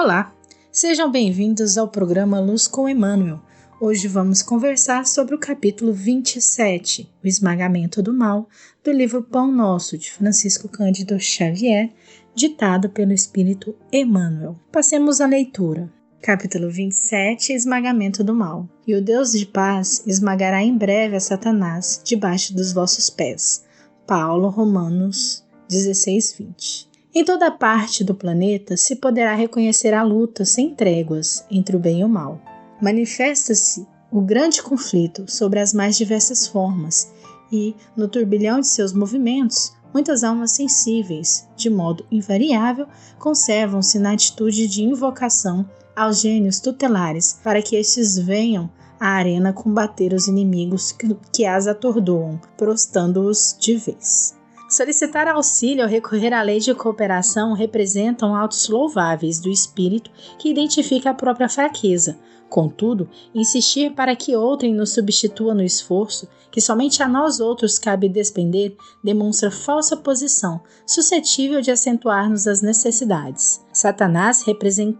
Olá, sejam bem-vindos ao programa Luz com Emmanuel. Hoje vamos conversar sobre o capítulo 27, o esmagamento do mal, do livro Pão Nosso, de Francisco Cândido Xavier, ditado pelo Espírito Emmanuel. Passemos à leitura. Capítulo 27, esmagamento do mal. E o Deus de paz esmagará em breve a Satanás debaixo dos vossos pés. Paulo, Romanos 16:20. Em toda parte do planeta se poderá reconhecer a luta sem tréguas entre o bem e o mal. Manifesta-se o grande conflito sobre as mais diversas formas e, no turbilhão de seus movimentos, muitas almas sensíveis, de modo invariável, conservam-se na atitude de invocação aos gênios tutelares para que estes venham à arena combater os inimigos que as atordoam, prostando-os de vez. Solicitar auxílio ou recorrer à lei de cooperação representam atos louváveis do espírito que identifica a própria fraqueza. Contudo, insistir para que outrem nos substitua no esforço que somente a nós outros cabe despender demonstra falsa posição, suscetível de acentuar-nos as necessidades. Satanás,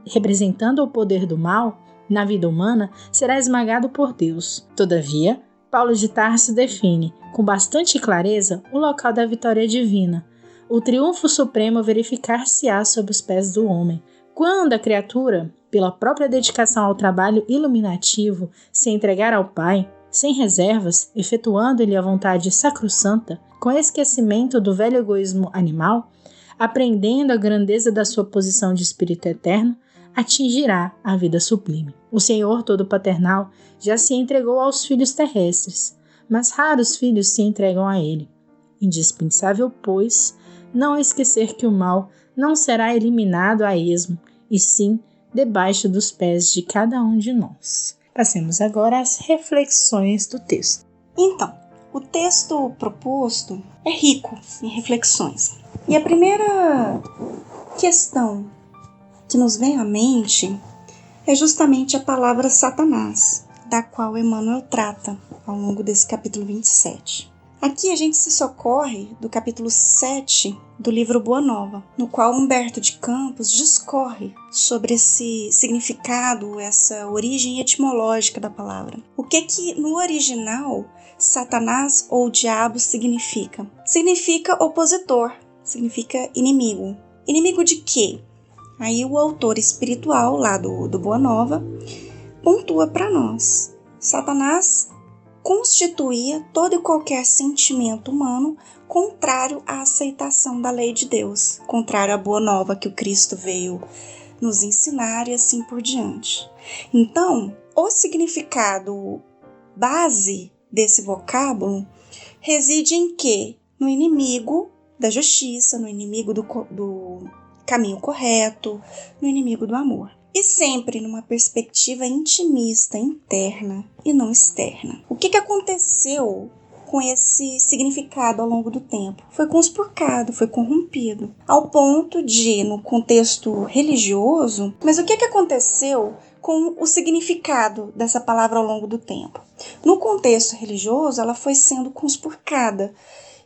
representando o poder do mal na vida humana, será esmagado por Deus. Todavia, Paulo de Tarso define, com bastante clareza, o local da vitória divina. O triunfo supremo verificar-se-á sob os pés do homem. Quando a criatura, pela própria dedicação ao trabalho iluminativo, se entregar ao Pai, sem reservas, efetuando-lhe a vontade sacrossanta, com esquecimento do velho egoísmo animal, aprendendo a grandeza da sua posição de espírito eterno, atingirá a vida sublime. O Senhor Todo-Paternal já se entregou aos filhos terrestres, mas raros filhos se entregam a Ele. Indispensável, pois, não esquecer que o mal não será eliminado a esmo, e sim debaixo dos pés de cada um de nós. Passemos agora às reflexões do texto. Então, o texto proposto é rico em reflexões. E a primeira questão que nos vem à mente é justamente a palavra Satanás, da qual Emmanuel trata ao longo desse capítulo 27. Aqui a gente se socorre do capítulo 7 do livro Boa Nova, no qual Humberto de Campos discorre sobre esse significado, essa origem etimológica da palavra. O que no original Satanás ou diabo significa? Significa opositor, significa inimigo. Inimigo de quê? Aí o autor espiritual lá do Boa Nova pontua para nós. Satanás constituía todo e qualquer sentimento humano contrário à aceitação da lei de Deus, contrário à Boa Nova que o Cristo veio nos ensinar e assim por diante. Então, o significado base desse vocábulo reside em quê? No inimigo da justiça, no inimigo do caminho correto, no inimigo do amor. E sempre numa perspectiva intimista, interna e não externa. O que aconteceu com esse significado ao longo do tempo? Foi conspurcado, foi corrompido, ao ponto de, no contexto religioso, mas o que aconteceu com o significado dessa palavra ao longo do tempo? No contexto religioso, ela foi sendo conspurcada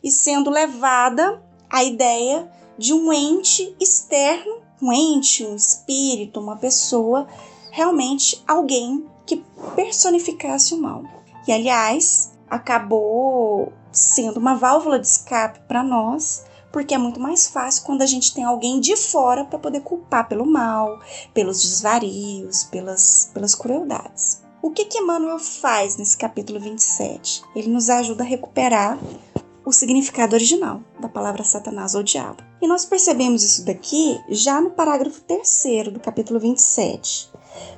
e sendo levada à ideia de um ente externo, um ente, um espírito, uma pessoa, realmente alguém que personificasse o mal. E, aliás, acabou sendo uma válvula de escape para nós, porque é muito mais fácil quando a gente tem alguém de fora para poder culpar pelo mal, pelos desvarios, pelas crueldades. O que Emmanuel faz nesse capítulo 27? Ele nos ajuda a recuperar o significado original da palavra Satanás ou diabo. E nós percebemos isso daqui já no parágrafo 3º do capítulo 27,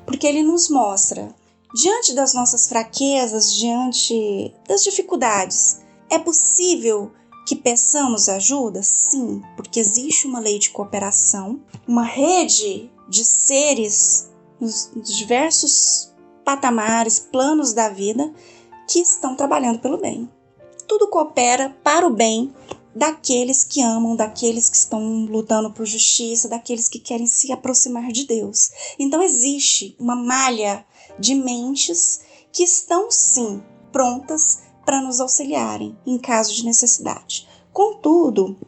porque ele nos mostra, diante das nossas fraquezas, diante das dificuldades, é possível que peçamos ajuda? Sim, porque existe uma lei de cooperação, uma rede de seres nos diversos patamares, planos da vida, que estão trabalhando pelo bem. Tudo coopera para o bem daqueles que amam, daqueles que estão lutando por justiça, daqueles que querem se aproximar de Deus. Então existe uma malha de mentes que estão, sim, prontas para nos auxiliarem em caso de necessidade. Contudo,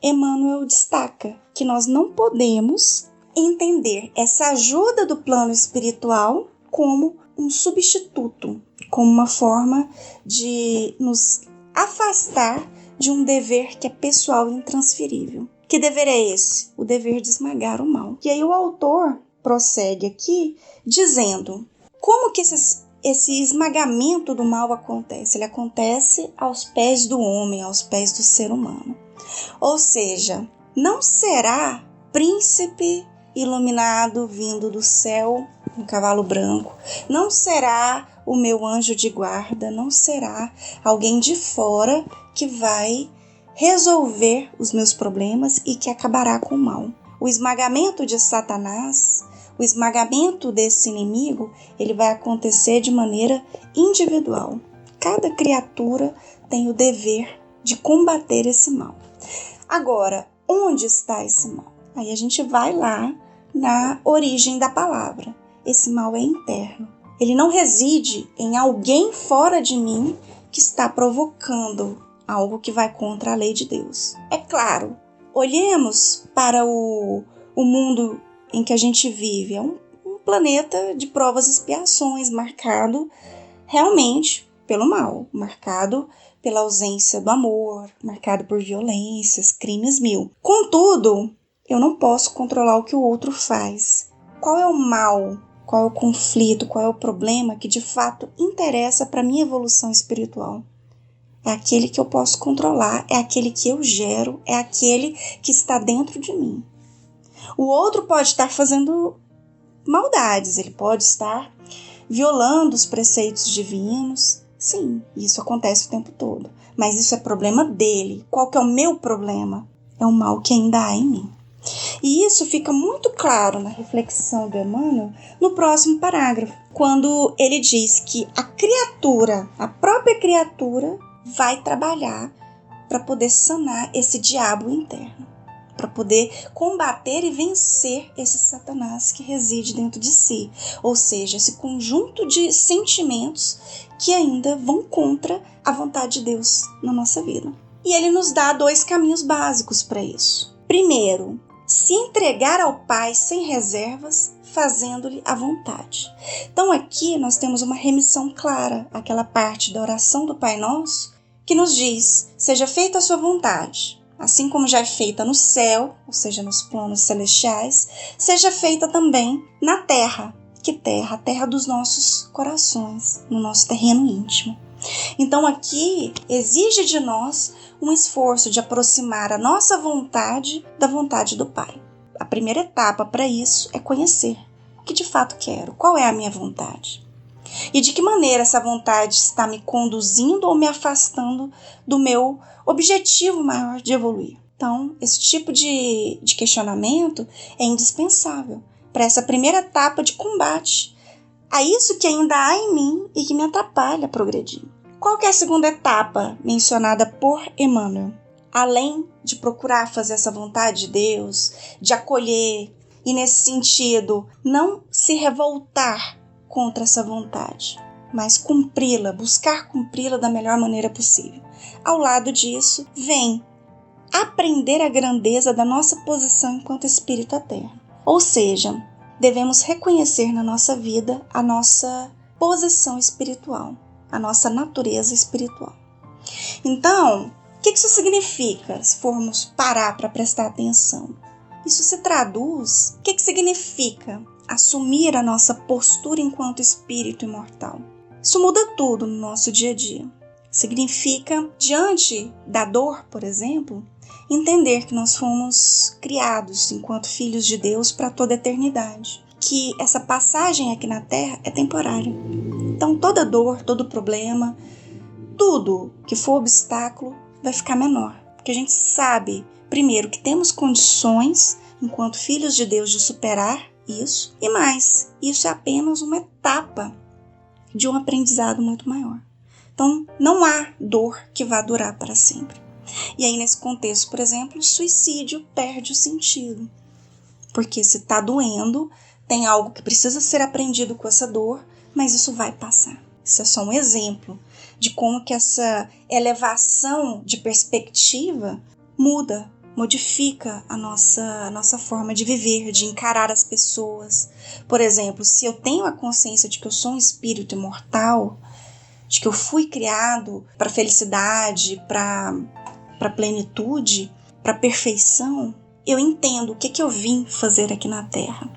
Emmanuel destaca que nós não podemos entender essa ajuda do plano espiritual como um substituto, como uma forma de nos afastar de um dever que é pessoal e intransferível. Que dever é esse? O dever de esmagar o mal. E aí o autor prossegue aqui dizendo como que esse esmagamento do mal acontece. Ele acontece aos pés do homem, aos pés do ser humano. Ou seja, não será príncipe iluminado vindo do céu, um cavalo branco, não será o meu anjo de guarda, não será alguém de fora que vai resolver os meus problemas e que acabará com o mal. O esmagamento de Satanás, o esmagamento desse inimigo, ele vai acontecer de maneira individual. Cada criatura tem o dever de combater esse mal. Agora, onde está esse mal? Aí a gente vai lá na origem da palavra. Esse mal é interno. Ele não reside em alguém fora de mim que está provocando algo que vai contra a lei de Deus. É claro, olhemos para o mundo em que a gente vive. É um planeta de provas e expiações, marcado realmente pelo mal, marcado pela ausência do amor, marcado por violências, crimes mil. Contudo, eu não posso controlar o que o outro faz. Qual é o mal? Qual é o conflito? Qual é o problema que de fato interessa para a minha evolução espiritual? É aquele que eu posso controlar, é aquele que eu gero, é aquele que está dentro de mim. O outro pode estar fazendo maldades, ele pode estar violando os preceitos divinos. Sim, isso acontece o tempo todo. Mas isso é problema dele. Qual que é o meu problema? É o mal que ainda há em mim. E isso fica muito claro na reflexão do Emmanuel no próximo parágrafo, quando ele diz que a criatura, a própria criatura, vai trabalhar para poder sanar esse diabo interno, para poder combater e vencer esse Satanás que reside dentro de si, ou seja, esse conjunto de sentimentos que ainda vão contra a vontade de Deus na nossa vida. E ele nos dá 2 caminhos básicos para isso. Primeiro, se entregar ao Pai sem reservas, fazendo-lhe a vontade. Então aqui nós temos uma remissão clara, aquela parte da oração do Pai Nosso, que nos diz, seja feita a sua vontade, assim como já é feita no céu, ou seja, nos planos celestiais, seja feita também na terra. Que terra? A terra dos nossos corações, no nosso terreno íntimo. Então aqui exige de nós um esforço de aproximar a nossa vontade da vontade do Pai. A primeira etapa para isso é conhecer o que de fato quero, qual é a minha vontade. E de que maneira essa vontade está me conduzindo ou me afastando do meu objetivo maior de evoluir. Então, esse tipo de questionamento é indispensável para essa primeira etapa de combate a isso que ainda há em mim e que me atrapalha a progredir. Qual que é a segunda etapa mencionada por Emmanuel? Além de procurar fazer essa vontade de Deus, de acolher e, nesse sentido, não se revoltar contra essa vontade, mas cumpri-la, buscar cumpri-la da melhor maneira possível. Ao lado disso, vem aprender a grandeza da nossa posição enquanto espírito eterno. Ou seja, devemos reconhecer na nossa vida a nossa posição espiritual, a nossa natureza espiritual. Então, o que isso significa, se formos parar para prestar atenção? Isso se traduz, o que significa assumir a nossa postura enquanto espírito imortal? Isso muda tudo no nosso dia a dia. Significa, diante da dor, por exemplo, entender que nós fomos criados enquanto filhos de Deus para toda a eternidade. Que essa passagem aqui na Terra é temporária. Então toda dor, todo problema, tudo que for obstáculo vai ficar menor. Porque a gente sabe, primeiro, que temos condições, enquanto filhos de Deus, de superar isso. E mais, isso é apenas uma etapa de um aprendizado muito maior. Então não há dor que vá durar para sempre. E aí nesse contexto, por exemplo, o suicídio perde o sentido. Porque se está doendo, tem algo que precisa ser aprendido com essa dor, mas isso vai passar. Isso é só um exemplo de como que essa elevação de perspectiva muda modifica a nossa forma de viver, de encarar as pessoas. Por exemplo, se eu tenho a consciência de que eu sou um espírito imortal, de que eu fui criado para felicidade, para plenitude, para perfeição, eu entendo o que eu vim fazer aqui na Terra.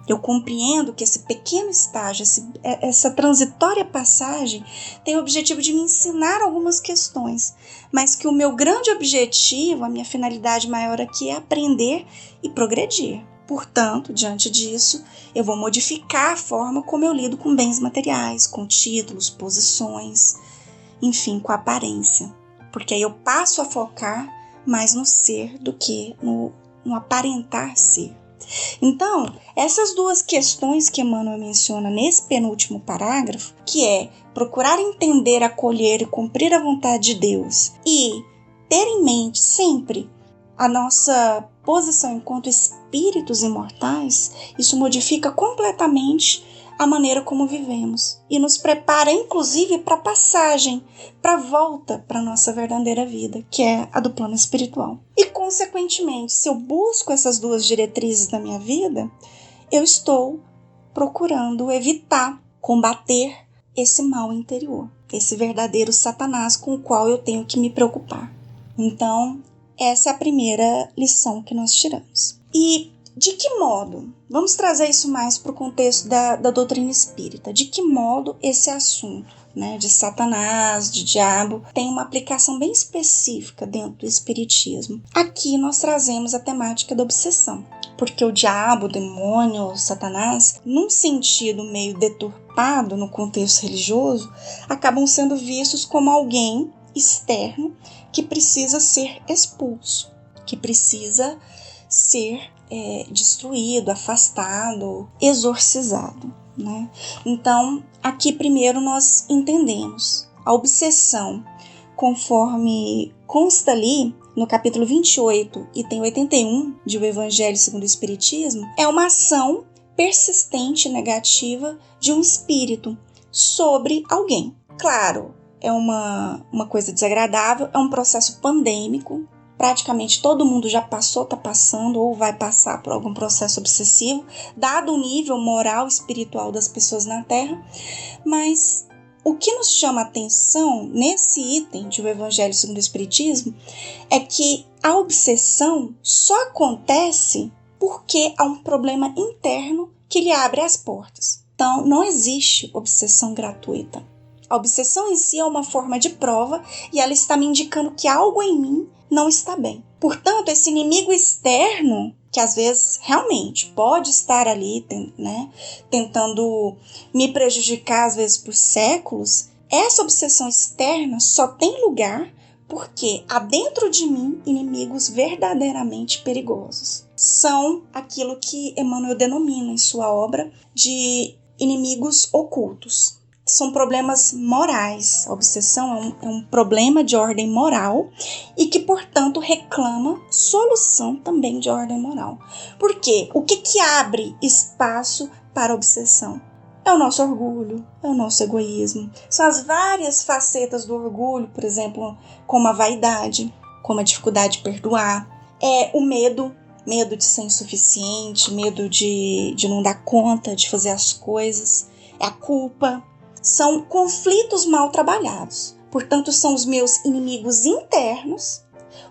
Eu compreendo que esse pequeno estágio, essa transitória passagem, tem o objetivo de me ensinar algumas questões, mas que o meu grande objetivo, a minha finalidade maior aqui é aprender e progredir. Portanto, diante disso, eu vou modificar a forma como eu lido com bens materiais, com títulos, posições, enfim, com a aparência. Porque aí eu passo a focar mais no ser do que no aparentar ser. Então, essas duas questões que Emmanuel menciona nesse penúltimo parágrafo, que é procurar entender, acolher e cumprir a vontade de Deus e ter em mente sempre a nossa posição enquanto espíritos imortais, isso modifica completamente a maneira como vivemos e nos prepara inclusive para a passagem, para a volta para a nossa verdadeira vida, que é a do plano espiritual. E consequentemente, se eu busco essas duas diretrizes na minha vida, eu estou procurando evitar, combater esse mal interior, esse verdadeiro Satanás com o qual eu tenho que me preocupar. Então, essa é a primeira lição que nós tiramos. E de que modo? Vamos trazer isso mais para o contexto da doutrina espírita. De que modo esse assunto, de Satanás, de diabo, tem uma aplicação bem específica dentro do espiritismo? Aqui nós trazemos a temática da obsessão, porque o diabo, o demônio, o Satanás, num sentido meio deturpado no contexto religioso, acabam sendo vistos como alguém externo que precisa ser expulso, que precisa ser destruído, afastado, exorcizado, Então, aqui primeiro nós entendemos a obsessão, conforme consta ali no capítulo 28, item 81 de O Evangelho segundo o Espiritismo, é uma ação persistente e negativa de um espírito sobre alguém. Claro, é uma coisa desagradável, é um processo pandêmico. Praticamente todo mundo já passou, está passando ou vai passar por algum processo obsessivo, dado o nível moral e espiritual das pessoas na Terra. Mas o que nos chama a atenção nesse item de O Evangelho segundo o Espiritismo é que a obsessão só acontece porque há um problema interno que lhe abre as portas. Então, não existe obsessão gratuita. A obsessão em si é uma forma de prova e ela está me indicando que algo em mim não está bem. Portanto, esse inimigo externo, que às vezes realmente pode estar ali, tentando me prejudicar às vezes por séculos, essa obsessão externa só tem lugar porque há dentro de mim inimigos verdadeiramente perigosos. São aquilo que Emmanuel denomina em sua obra de inimigos ocultos. São problemas morais. A obsessão é um problema de ordem moral e que, portanto, reclama solução também de ordem moral. Por quê? O que abre espaço para a obsessão? É o nosso orgulho, é o nosso egoísmo. São as várias facetas do orgulho, por exemplo, como a vaidade, como a dificuldade de perdoar, é o medo de ser insuficiente, medo de não dar conta de fazer as coisas, é a culpa. São conflitos mal trabalhados. Portanto, são os meus inimigos internos,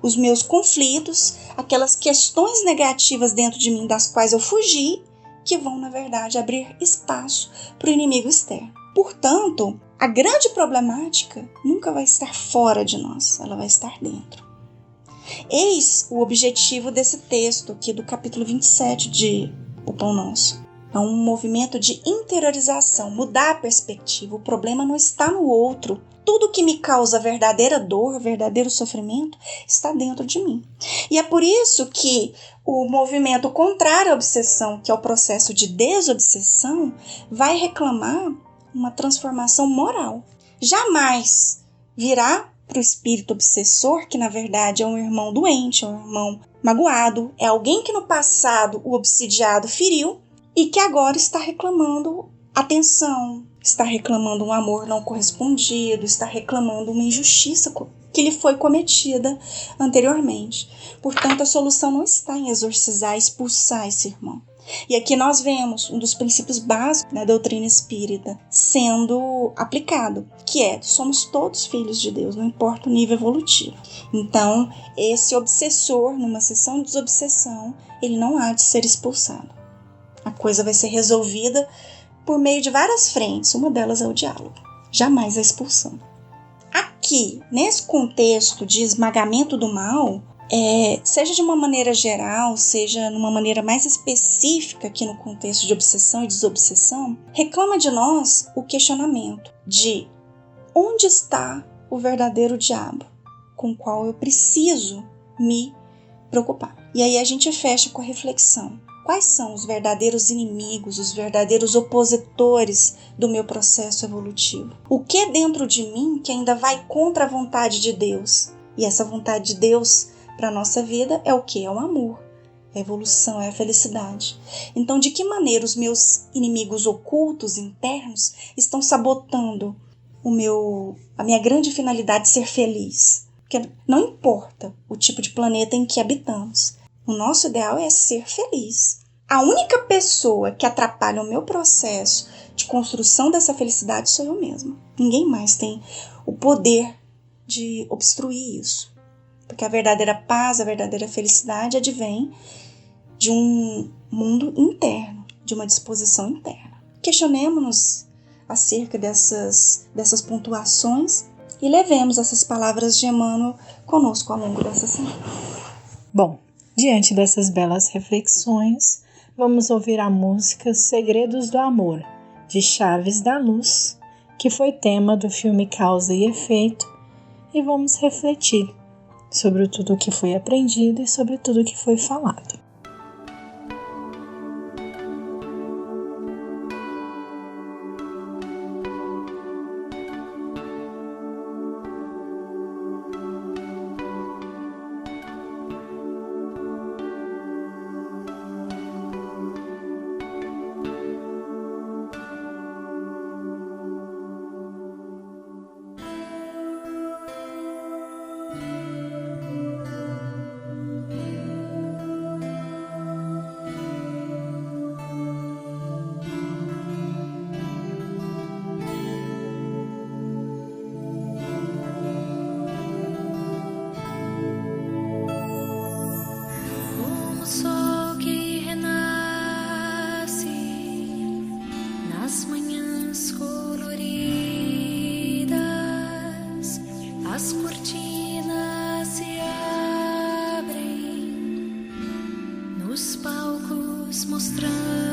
os meus conflitos, aquelas questões negativas dentro de mim das quais eu fugi, que vão, na verdade, abrir espaço para o inimigo externo. Portanto, a grande problemática nunca vai estar fora de nós, ela vai estar dentro. Eis o objetivo desse texto aqui do capítulo 27 de O Pão Nosso. É um movimento de interiorização, mudar a perspectiva. O problema não está no outro. Tudo que me causa verdadeira dor, verdadeiro sofrimento, está dentro de mim. E é por isso que o movimento contrário à obsessão, que é o processo de desobsessão, vai reclamar uma transformação moral. Jamais virá para o espírito obsessor, que na verdade é um irmão doente, é um irmão magoado, é alguém que no passado o obsidiado feriu, e que agora está reclamando atenção, está reclamando um amor não correspondido, está reclamando uma injustiça que lhe foi cometida anteriormente. Portanto, a solução não está em exorcizar, expulsar esse irmão. E aqui nós vemos um dos princípios básicos da doutrina espírita sendo aplicado, que é: somos todos filhos de Deus, não importa o nível evolutivo. Então, esse obsessor, numa sessão de desobsessão, ele não há de ser expulsado. A coisa vai ser resolvida por meio de várias frentes, uma delas é o diálogo, jamais a expulsão. Aqui, nesse contexto de esmagamento do mal, seja de uma maneira geral, seja numa maneira mais específica aqui no contexto de obsessão e desobsessão, reclama de nós o questionamento de onde está o verdadeiro diabo com o qual eu preciso me preocupar. E aí a gente fecha com a reflexão: quais são os verdadeiros inimigos, os verdadeiros opositores do meu processo evolutivo? O que é dentro de mim que ainda vai contra a vontade de Deus? E essa vontade de Deus para a nossa vida é o que? É o amor, a evolução, é a felicidade. Então, de que maneira os meus inimigos ocultos, internos, estão sabotando a minha grande finalidade de ser feliz? Porque não importa o tipo de planeta em que habitamos, o nosso ideal é ser feliz. A única pessoa que atrapalha o meu processo de construção dessa felicidade sou eu mesma. Ninguém mais tem o poder de obstruir isso. Porque a verdadeira paz, a verdadeira felicidade advém de um mundo interno, de uma disposição interna. Questionemos-nos acerca dessas pontuações e levemos essas palavras de Emmanuel conosco ao longo dessa semana. Bom, diante dessas belas reflexões, vamos ouvir a música Segredos do Amor, de Chaves da Luz, que foi tema do filme Causa e Efeito, e vamos refletir sobre tudo o que foi aprendido e sobre tudo o que foi falado. Os palcos mostrando